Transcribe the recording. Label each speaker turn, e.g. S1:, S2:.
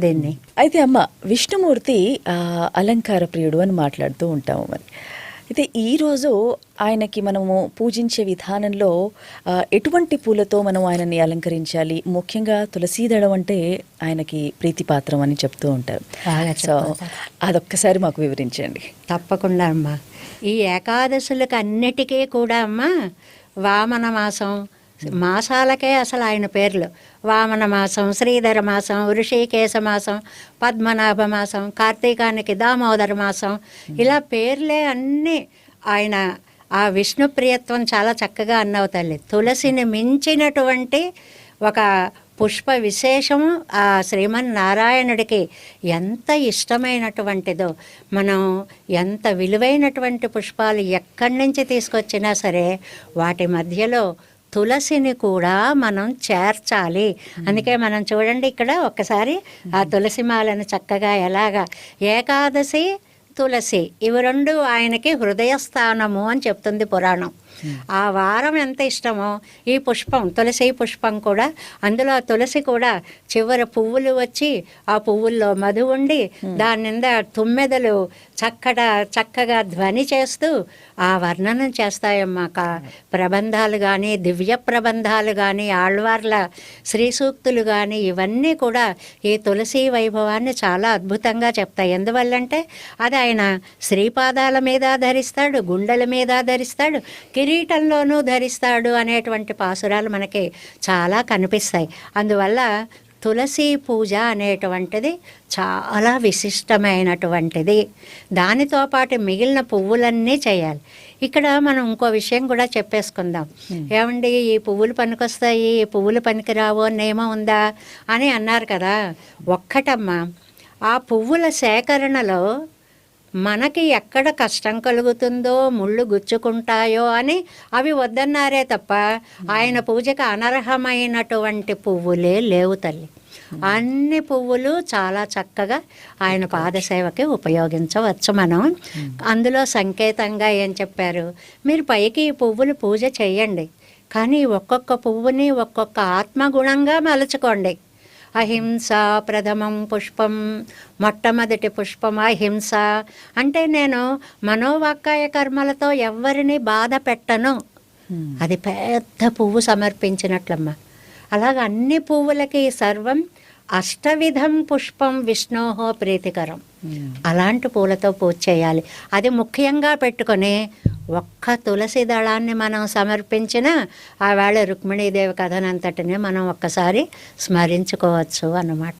S1: దీన్ని.
S2: అయితే అమ్మ, విష్ణుమూర్తి అలంకార ప్రియుడు అని మాట్లాడుతూ ఉంటాము. మరి అయితే ఈరోజు ఆయనకి మనము పూజించే విధానంలో ఎటువంటి పూలతో మనం ఆయనని అలంకరించాలి? ముఖ్యంగా తులసీదళం అంటే ఆయనకి ప్రీతిపాత్రం అని చెప్తూ ఉంటారు. సో అదొక్కసారి మాకు వివరించండి.
S1: తప్పకుండా అమ్మా. ఈ ఏకాదశులకు అన్నిటికీ కూడా అమ్మా వామన మాసం, మాసాలకే అసలు ఆయన పేర్లు. వామన మాసం, శ్రీధర మాసం, వృషికేశ మాసం, పద్మనాభ మాసం, కార్తీకానికి దామోదర మాసం, ఇలా పేర్లే అన్నీ ఆయన. ఆ విష్ణు ప్రియత్వం చాలా చక్కగా అన్నవు తల్లి. తులసిని మించినటువంటి ఒక పుష్ప విశేషము ఆ శ్రీమన్నారాయణుడికి ఎంత ఇష్టమైనటువంటిదో. మనం ఎంత విలువైనటువంటి పుష్పాలు ఎక్కడి నుంచి తీసుకొచ్చినా సరే వాటి మధ్యలో తులసిని కూడా మనం చేర్చాలి. అందుకే మనం చూడండి ఇక్కడ ఒక్కసారి ఆ తులసి మాలను చక్కగా ఎలాగా ఏకాదశి తులసి ఇవి రెండు ఆయనకి హృదయస్థానము అని చెప్తుంది పురాణం. ఆ వారం ఎంత ఇష్టమో ఈ పుష్పం, తులసి పుష్పం కూడా, అందులో ఆ తులసి కూడా చివర పువ్వులు వచ్చి ఆ పువ్వుల్లో మధు ఉండి దాని నింద తుమ్మెదలు చక్కగా ధ్వని చేస్తూ ఆ వర్ణనం చేస్తాయమ్మా. ప్రబంధాలు కానీ, దివ్య ప్రబంధాలు కానీ, ఆళ్వార్ల శ్రీ సూక్తులు కానీ ఇవన్నీ కూడా ఈ తులసి వైభవాన్ని చాలా అద్భుతంగా చెప్తాయి. ఎందువల్లంటే అది ఆయన శ్రీపాదాల మీద ధరిస్తాడు, గుండెల మీద ధరిస్తాడు, కిరీటంలోనూ ధరిస్తాడు అనేటువంటి పాసురాలు మనకి చాలా కనిపిస్తాయి. అందువల్ల తులసి పూజ అనేటువంటిది చాలా విశిష్టమైనటువంటిది. దానితో పాటు మిగిలిన పువ్వులన్నీ చేయాలి. ఇక్కడ మనం ఇంకో విషయం కూడా చెప్పేసుకుందాం. ఏమండి ఈ పువ్వులు పనికొస్తాయి, ఈ పువ్వులు పనికిరావు నియమం ఉందా అని అన్నారు కదా. ఒక్కటమ్మా, ఆ పువ్వుల సేకరణలో మనకి ఎక్కడ కష్టం కలుగుతుందో, ముళ్ళు గుచ్చుకుంటాయో అని అవి వద్దన్నారే తప్ప ఆయన పూజకు అనర్హమైనటువంటి పువ్వులే లేవు తల్లి. అన్ని పువ్వులు చాలా చక్కగా ఆయన పాదసేవకి ఉపయోగించవచ్చు మనం. అందులో సంకేతంగా ఏం చెప్పారు, మీరు పైకి ఈ పువ్వులు పూజ చేయండి, కానీ ఒక్కొక్క పువ్వుని ఒక్కొక్క ఆత్మగుణంగా మలుచుకోండి. అహింస ప్రథమం పుష్పం, మొట్టమొదటి పుష్పం అహింస. అంటే నేను మనోవాక్కాయ కర్మలతో ఎవరిని బాధ పెట్టను. అది పెద్ద పువ్వు సమర్పించినట్లమ్మా. అలాగ అన్ని పువ్వులకి సర్వం అష్టవిధం పుష్పం విష్ణోహో ప్రీతికరం. అలాంటి పూలతో పూజ చేయాలి. అది ముఖ్యంగా పెట్టుకొని ఒక్క తులసి దళాన్ని మనం సమర్పించిన ఆవేళ రుక్మిణీదేవి కథనంతటిని మనం ఒక్కసారి స్మరించుకోవచ్చు అన్నమాట.